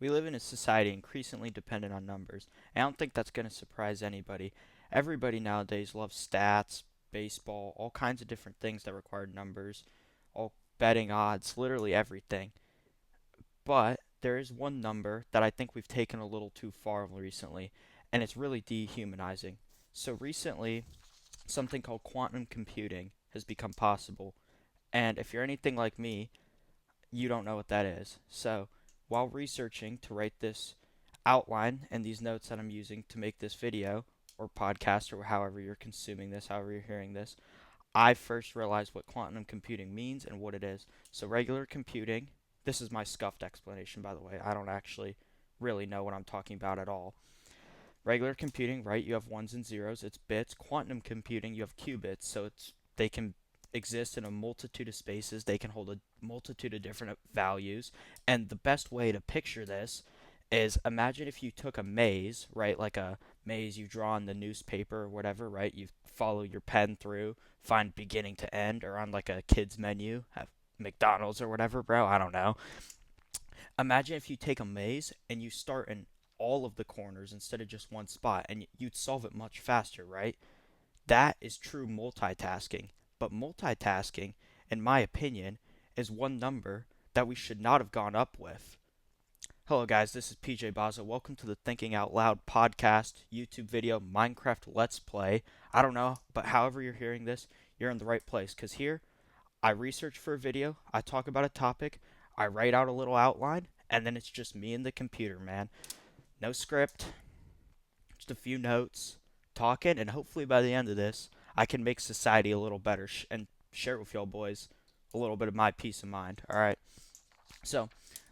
We live in a society increasingly dependent on numbers. I don't think that's going to surprise anybody. Everybody nowadays loves stats, baseball, all kinds of different things that require numbers, all betting odds, literally everything. But there is one number that I think we've taken a little too far recently, and it's really dehumanizing. So recently, something called quantum computing has become possible. And if you're anything like me, you don't know what that is. So, while researching to write this outline and these notes that I'm using to make this video or podcast or however you're consuming this, however you're hearing this, I first realized what quantum computing means and what it is. So, regular computing, this is my scuffed explanation, by the way. I don't actually really know what I'm talking about at all. Regular computing, right? You have ones and zeros, it's bits. Quantum computing, you have qubits, so they can exist in a multitude of spaces. They can hold a multitude of different values. And the best way to picture this is imagine if you took a maze, right? Like a maze you draw on the newspaper or whatever, right? You follow your pen through, find beginning to end, or on like a kid's menu, have McDonald's or whatever, bro. I don't know. Imagine if you take a maze and you start in all of the corners instead of just one spot, and you'd solve it much faster, right? That is true multitasking. But multitasking, in my opinion, is one number that we should not have gone up with. Hello, guys, this is PJ Baza. Welcome to the Thinking Out Loud podcast, YouTube video, Minecraft Let's Play. I don't know, but however you're hearing this, you're in the right place because here I research for a video, I talk about a topic, I write out a little outline, and then it's just me and the computer, man. No script, just a few notes, talking, and hopefully by the end of this, I can make society a little better and share with y'all boys a little bit of my peace of mind. All right. So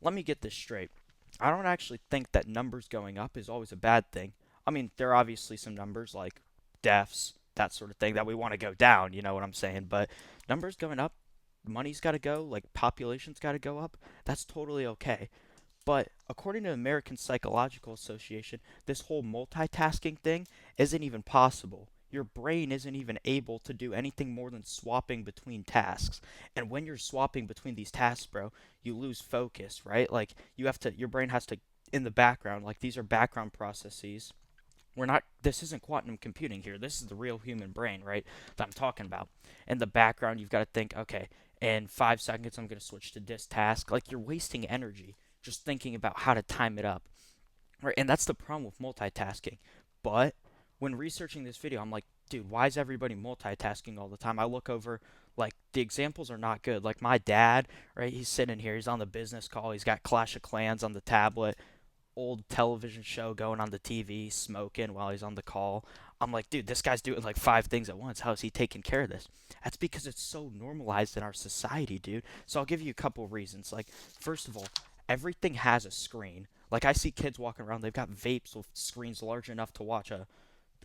let me get this straight. I don't actually think that numbers going up is always a bad thing. I mean, there are obviously some numbers like deaths, that sort of thing, that we want to go down. You know what I'm saying? But numbers going up, money's got to go, like population's got to go up. That's totally okay. But according to the American Psychological Association, this whole multitasking thing isn't even possible. Your brain isn't even able to do anything more than swapping between tasks. And when you're swapping between these tasks, bro, you lose focus, right? Like your brain has to in the background, like these are background processes. This isn't quantum computing here. This is the real human brain, right? That I'm talking about. In the background, you've got to think, okay, in 5 seconds, I'm going to switch to this task. Like you're wasting energy just thinking about how to time it up, right? And that's the problem with multitasking. But when researching this video, I'm like, dude, why is everybody multitasking all the time? I look over, like, the examples are not good. Like, my dad, right? He's sitting here, he's on the business call, he's got Clash of Clans on the tablet, old television show going on the TV, smoking while he's on the call. I'm like, dude, this guy's doing like 5 things at once. How is he taking care of this? That's because it's so normalized in our society, dude. So I'll give you a couple reasons. Like, first of all, everything has a screen. Like, I see kids walking around, they've got vapes with screens large enough to watch a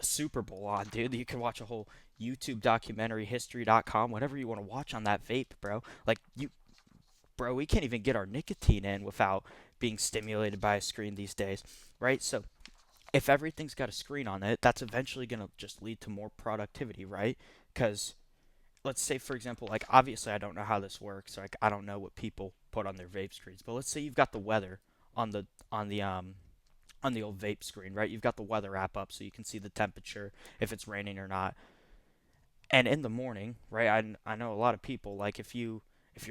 Super Bowl on, dude. You can watch a whole YouTube documentary, history.com, whatever you want to watch on that vape, bro. Like, bro, we can't even get our nicotine in without being stimulated by a screen these days, right? So if everything's got a screen on it, that's eventually going to just lead to more productivity, right? Because let's say, for example, like obviously I don't know how this works. Like I don't know what people put on their vape screens, but let's say you've got the weather on the on the um on the old vape screen, right? You've got the weather app up so you can see the temperature, if it's raining or not. And in the morning, right? I know a lot of people like if you're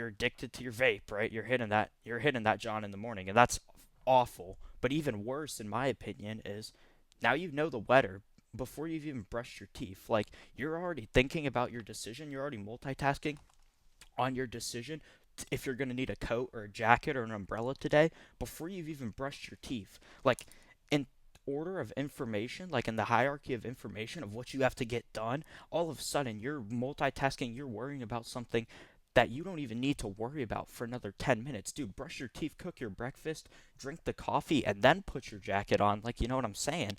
addicted to your vape, right? You're hitting that John in the morning, and that's awful. But even worse, in my opinion, is now you know the weather before you've even brushed your teeth. Like you're already thinking about your decision. You're already multitasking on your decision if you're going to need a coat or a jacket or an umbrella today before you've even brushed your teeth. Like in order of information, like in the hierarchy of information of what you have to get done, all of a sudden you're multitasking, you're worrying about something that you don't even need to worry about for another 10 minutes. Dude, brush your teeth, cook your breakfast, drink the coffee, and then put your jacket on. Like, you know what I'm saying?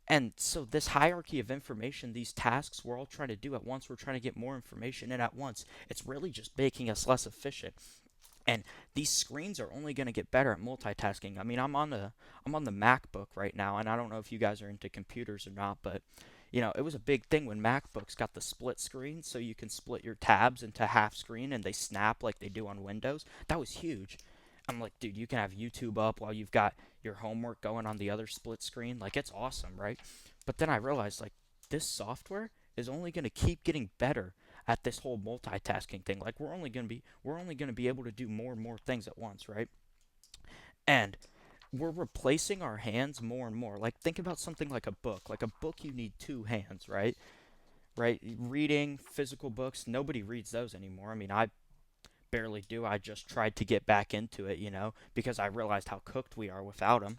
And so, this hierarchy of information, these tasks we're all trying to do at once, we're trying to get more information in at once. It's really just making us less efficient. And these screens are only going to get better at multitasking. I mean, I'm on the MacBook right now, and I don't know if you guys are into computers or not, but it was a big thing when MacBooks got the split screen, so you can split your tabs into half screen and they snap like they do on Windows. That was huge. I'm like, dude, you can have YouTube up while you've got your homework going on the other split screen. Like, it's awesome, right? But then I realized, like, this software is only going to keep getting better at this whole multitasking thing. Like, we're only going to be able to do more and more things at once, right? And we're replacing our hands more and more. Like, think about something like a book. Like a book, you need two hands, right? Right? Reading physical books, nobody reads those anymore. I mean, I barely do. I just tried to get back into it, because I realized how cooked we are without them.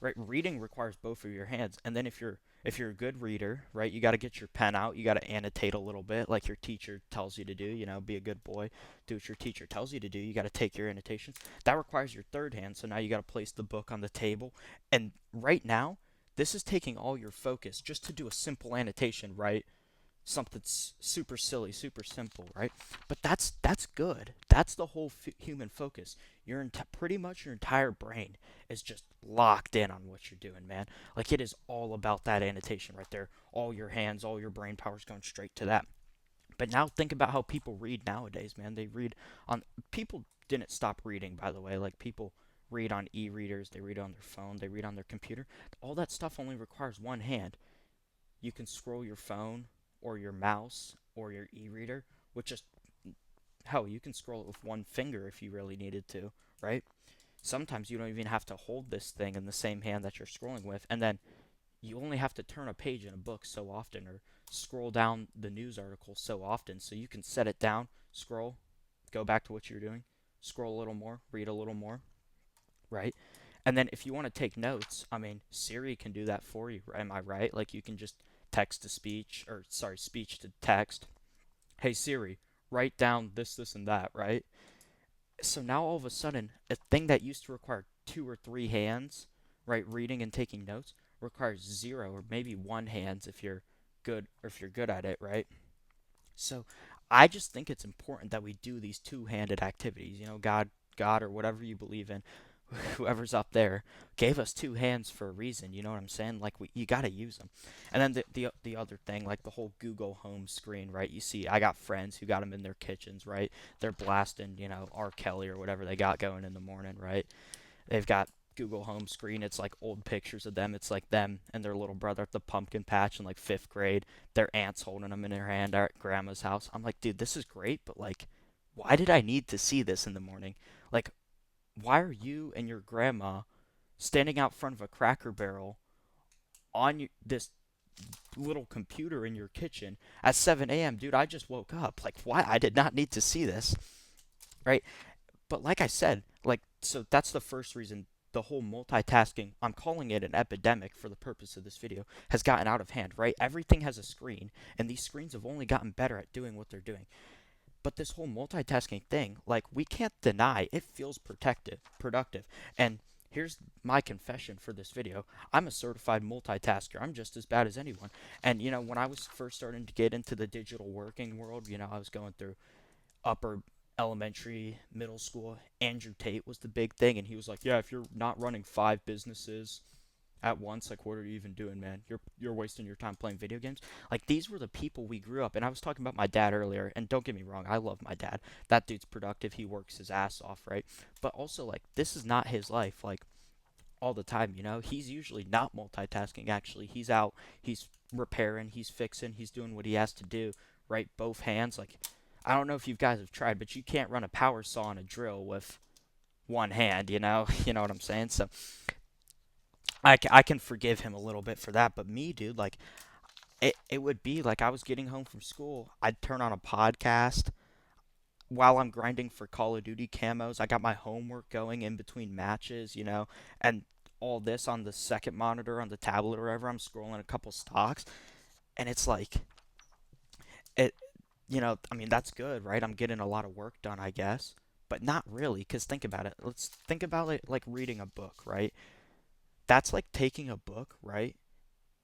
Right? Reading requires both of your hands, and then if you're a good reader, right, you got to get your pen out. You got to annotate a little bit, like your teacher tells you to do. Be a good boy, do what your teacher tells you to do. You got to take your annotations. That requires your third hand. So now you got to place the book on the table, and right now, this is taking all your focus just to do a simple annotation, right? Something super silly, super simple, right? But that's good. That's the whole human focus. Pretty much your entire brain is just locked in on what you're doing, man. Like it is all about that annotation right there. All your hands, all your brain power's going straight to that. But now think about how people read nowadays, man. They read on People didn't stop reading, by the way. Like people read on e-readers, they read on their phone, they read on their computer. All that stuff only requires one hand. You can scroll your phone or your mouse or your e-reader with just hell, you can scroll it with one finger if you really needed to, right? Sometimes you don't even have to hold this thing in the same hand that you're scrolling with, and then you only have to turn a page in a book so often or scroll down the news article so often, so you can set it down, scroll, go back to what you're doing, scroll a little more, read a little more, right? And then if you want to take notes, I mean, Siri can do that for you. Am I right? Like you can just text to speech, or sorry, speech to text. Hey Siri, write down this, this, and that, right? So now all of a sudden, a thing that used to require two or three hands, right, reading and taking notes, requires zero or maybe one hands if you're good at it, right? So I just think it's important that we do these two-handed activities. God or whatever you believe in, whoever's up there gave us two hands for a reason. You know what I'm saying? Like you got to use them. And then the other thing, like the whole Google Home screen, right? You see, I got friends who got them in their kitchens, right? They're blasting, R. Kelly or whatever they got going in the morning, right? They've got Google Home screen. It's like old pictures of them. It's like them and their little brother at the pumpkin patch in like fifth grade. Their aunt's holding them in her hand at grandma's house. I'm like, dude, this is great, but like, why did I need to see this in the morning? Like, why are you and your grandma standing out front of a Cracker Barrel on this little computer in your kitchen at 7 a.m.? Dude, I just woke up. Like, why? I did not need to see this, right? But like I said, like, so that's the first reason the whole multitasking, I'm calling it an epidemic for the purpose of this video, has gotten out of hand, right? Everything has a screen, and these screens have only gotten better at doing what they're doing. But this whole multitasking thing, like, we can't deny it feels productive. And here's my confession for this video. I'm a certified multitasker. I'm just as bad as anyone. And when I was first starting to get into the digital working world, I was going through upper elementary, middle school. Andrew Tate was the big thing, and he was like, "Yeah, if you're not running five businesses at once, like what are you even doing, man? You're wasting your time playing video games." Like these were the people we grew up. And I was talking about my dad earlier, and don't get me wrong, I love my dad. That dude's productive. He works his ass off, right? But also like this is not his life. Like all the time, he's usually not multitasking. Actually, he's out, he's repairing, he's fixing, he's doing what he has to do, right? Both hands. Like I don't know if you guys have tried, but you can't run a power saw on a drill with one hand, you know what I'm saying? So I can forgive him a little bit for that. But me, dude, like it would be like I was getting home from school, I'd turn on a podcast while I'm grinding for Call of Duty camos. I got my homework going in between matches, and all this on the second monitor on the tablet or whatever. I'm scrolling a couple stocks, and it's like it. I mean, that's good, right? I'm getting a lot of work done, I guess, but not really. Cause think about it. Let's think about it like reading a book, right? That's like taking a book, right?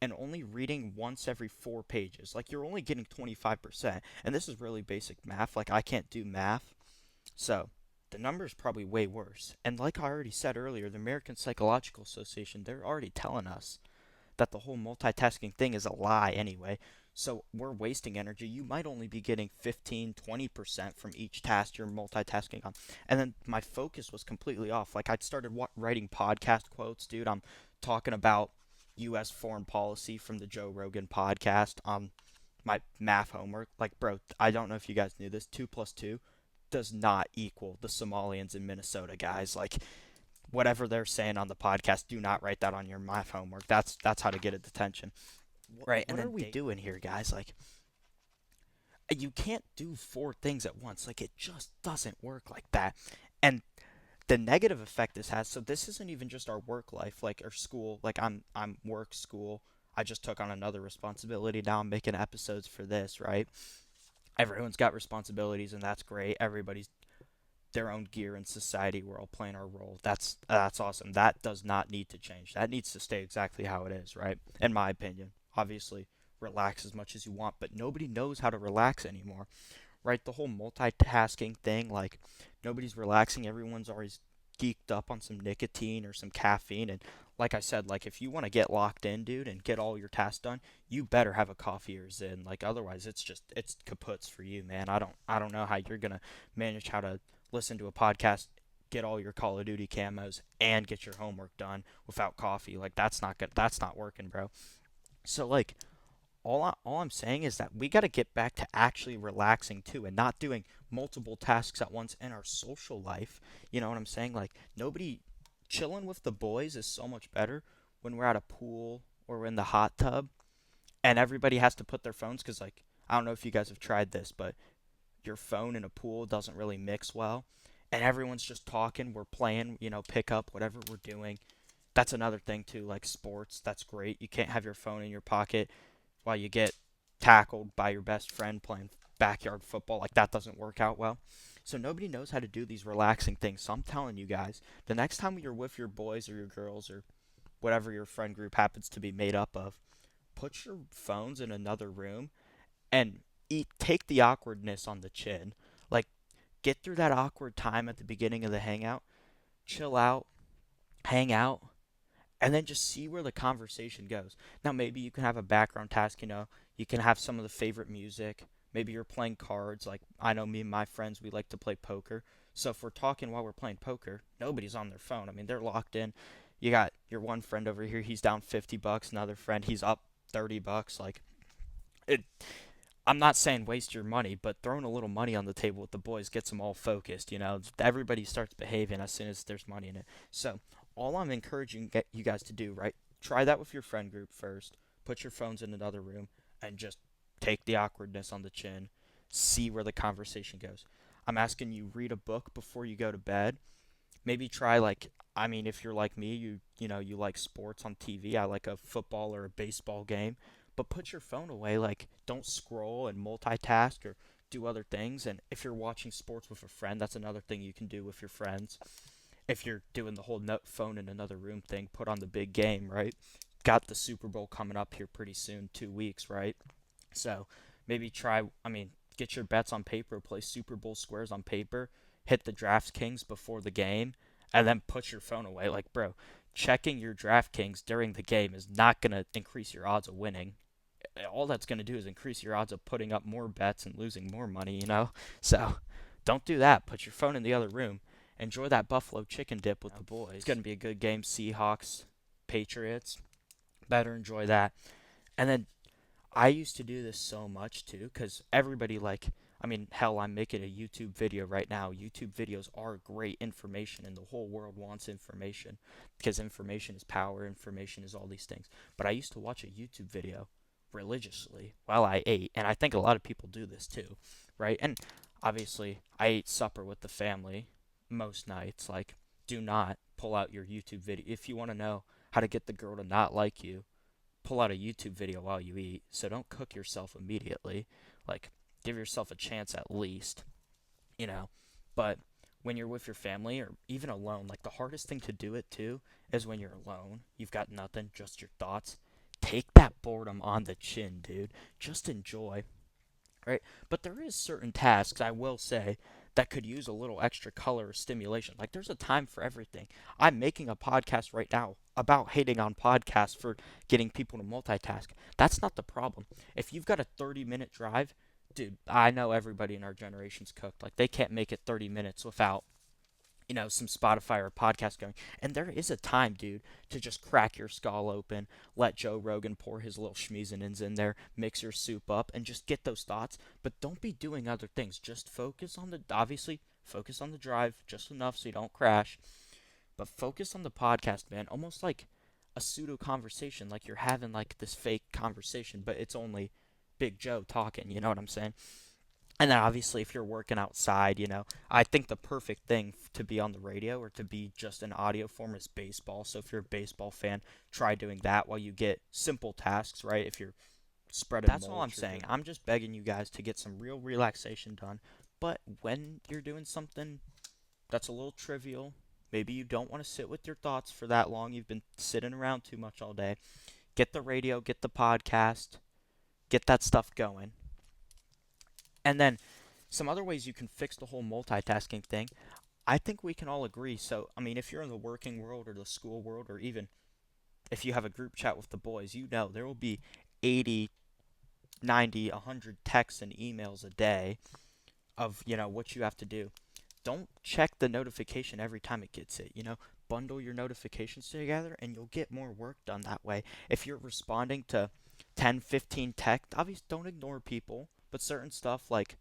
And only reading once every four pages. Like you're only getting 25%. And this is really basic math. Like I can't do math. So the number is probably way worse. And like I already said earlier, the American Psychological Association, they're already telling us that the whole multitasking thing is a lie anyway. So we're wasting energy. You might only be getting 15, 20% from each task you're multitasking on. And then my focus was completely off. Like I started writing podcast quotes, dude. I'm talking about US foreign policy from the Joe Rogan podcast on my math homework. Like, bro, I don't know if you guys knew this. 2 plus 2 does not equal the Somalians in Minnesota, guys. Like, whatever they're saying on the podcast, do not write that on your math homework. That's how to get a detention. Right, and what are we doing here, guys? Like, you can't do four things at once. Like, it just doesn't work like that. And the negative effect this has, so this isn't even just our work life, like our school. Like, I'm work, school. I just took on another responsibility. Now I'm making episodes for this, right? Everyone's got responsibilities, and that's great. Everybody's their own gear in society. We're all playing our role. That's awesome. That does not need to change. That needs to stay exactly how it is, right? In my opinion. Obviously, relax as much as you want, but nobody knows how to relax anymore, right? The whole multitasking thing, like nobody's relaxing. Everyone's always geeked up on some nicotine or some caffeine. And like I said, like if you want to get locked in, dude, and get all your tasks done, you better have a coffee or Zyn. Like otherwise, it's kaputs for you, man. I don't know how you're gonna manage how to listen to a podcast, get all your Call of Duty camos, and get your homework done without coffee. Like that's not good. That's not working, bro. So like all I'm saying is that we got to get back to actually relaxing too and not doing multiple tasks at once in our social life. You know what I'm saying? Like nobody chilling with the boys is so much better when we're at a pool or we're in the hot tub and everybody has to put their phones cuz like I don't know if you guys have tried this, but your phone in a pool doesn't really mix well and everyone's just talking, we're playing, pick up whatever we're doing. That's another thing too, like sports, that's great. You can't have your phone in your pocket while you get tackled by your best friend playing backyard football. Like that doesn't work out well. So nobody knows how to do these relaxing things. So I'm telling you guys, the next time you're with your boys or your girls or whatever your friend group happens to be made up of, put your phones in another room and take the awkwardness on the chin. Like get through that awkward time at the beginning of the hangout, chill out, hang out, and then just see where the conversation goes. Now, maybe you can have a background task, you can have some of the favorite music. Maybe you're playing cards. Like, I know me and my friends, we like to play poker. So if we're talking while we're playing poker, nobody's on their phone. I mean, they're locked in. You got your one friend over here, he's down $50. Another friend, he's up $30. Like, it. I'm not saying waste your money, but throwing a little money on the table with the boys gets them all focused. Everybody starts behaving as soon as there's money in it. So all I'm encouraging you guys to do, right? Try that with your friend group first. Put your phones in another room and just take the awkwardness on the chin. See where the conversation goes. I'm asking you read a book before you go to bed. Maybe try like I mean if you're like me, you like sports on TV. I like a football or a baseball game. But put your phone away, like don't scroll and multitask or do other things. And if you're watching sports with a friend, that's another thing you can do with your friends. If you're doing the whole phone in another room thing, put on the big game, right? Got the Super Bowl coming up here pretty soon, 2 weeks, right? So maybe get your bets on paper, play Super Bowl squares on paper, hit the DraftKings before the game, and then put your phone away. Like, bro, checking your DraftKings during the game is not going to increase your odds of winning. All that's going to do is increase your odds of putting up more bets and losing more money. So don't do that. Put your phone in the other room. Enjoy that buffalo chicken dip with the boys. It's going to be a good game. Seahawks, Patriots. Better enjoy that. And then I used to do this so much too, because everybody hell, I'm making a YouTube video right now. YouTube videos are great information, and the whole world wants information because information is power, information is all these things. But I used to watch a YouTube video religiously while I ate, and I think a lot of people do this too, right? And obviously, I ate supper with the family most nights. Like, do not pull out your YouTube video if you want to know how to get the girl to not like you, pull out a YouTube video while you eat. So don't cook yourself immediately. Like, give yourself a chance at least, you know. But when you're with your family or even alone, like the hardest thing to do it too is when you're alone. You've got nothing, just your thoughts. Take that boredom on the chin, dude. Just enjoy, right? But there is certain tasks, I will say, that could use a little extra color or stimulation. Like there's a time for everything. I'm making a podcast right now about hating on podcasts for getting people to multitask. That's not the problem. If you've got a 30-minute drive, dude, I know everybody in our generation's cooked. Like they can't make it 30 minutes without some Spotify or podcast going. And there is a time, dude, to just crack your skull open, let Joe Rogan pour his little schmeezinins in there, mix your soup up, and just get those thoughts. But don't be doing other things. Just obviously, focus on the drive just enough so you don't crash. But focus on the podcast, man. Almost like a pseudo conversation, like you're having like this fake conversation, but it's only Big Joe talking. You know what I'm saying? And then obviously, if you're working outside, I think the perfect thing to be on the radio or to be just an audio form is baseball. So if you're a baseball fan, try doing that while you get simple tasks, right? If you're spreading mulch. That's all I'm saying. I'm just begging you guys to get some real relaxation done. But when you're doing something that's a little trivial, maybe you don't want to sit with your thoughts for that long, you've been sitting around too much all day, get the radio, get the podcast, get that stuff going. And then some other ways you can fix the whole multitasking thing, I think we can all agree. So, I mean, if you're in the working world or the school world, or even if you have a group chat with the boys, there will be 80, 90, 100 texts and emails a day of, what you have to do. Don't check the notification every time it gets it, Bundle your notifications together and you'll get more work done that way. If you're responding to 10, 15 texts, obviously don't ignore people, but certain stuff like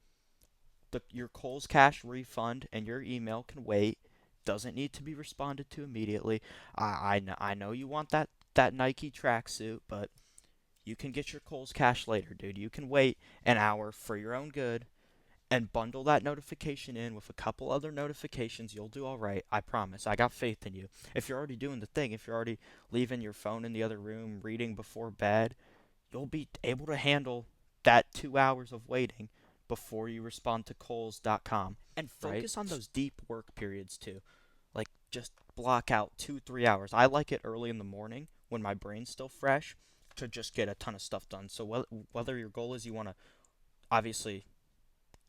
your Kohl's Cash refund and your email can wait. Doesn't need to be responded to immediately. I know you want that Nike tracksuit, but you can get your Kohl's Cash later, dude. You can wait an hour for your own good and bundle that notification in with a couple other notifications. You'll do all right. I promise. I got faith in you. If you're already doing the thing, if you're already leaving your phone in the other room, reading before bed, you'll be able to handle that 2 hours of waiting before you respond to Kohl's.com. And focus on those deep work periods too. Like just block out 2, 3 hours. I like it early in the morning when my brain's still fresh to just get a ton of stuff done. So whether your goal is you want to obviously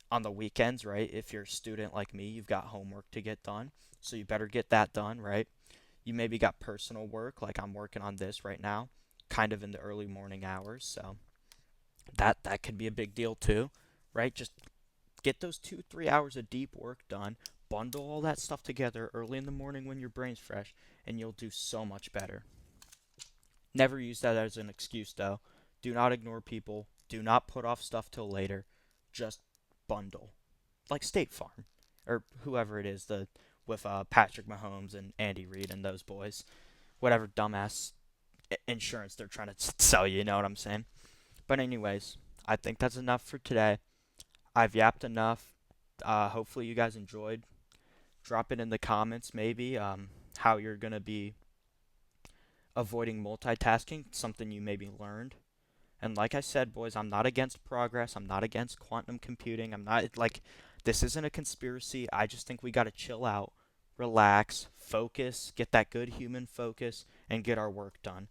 on the weekends, right? If you're a student like me, you've got homework to get done. So you better get that done, right? You maybe got personal work, like I'm working on this right now, kind of in the early morning hours. So that could be a big deal too, right? Just get those 2, 3 hours of deep work done. Bundle all that stuff together early in the morning when your brain's fresh, and you'll do so much better. Never use that as an excuse, though. Do not ignore people. Do not put off stuff till later. Just bundle, like State Farm or whoever it is, the with Patrick Mahomes and Andy Reid and those boys, whatever dumbass insurance they're trying to sell you. You know what I'm saying? But anyways, I think that's enough for today. I've yapped enough. Hopefully you guys enjoyed. Drop it in the comments maybe how you're gonna be avoiding multitasking, something you maybe learned. And like I said, boys, I'm not against progress. I'm not against quantum computing. I'm not like this isn't a conspiracy. I just think we got to chill out, relax, focus, get that good human focus, and get our work done.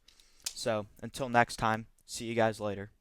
So until next time, see you guys later.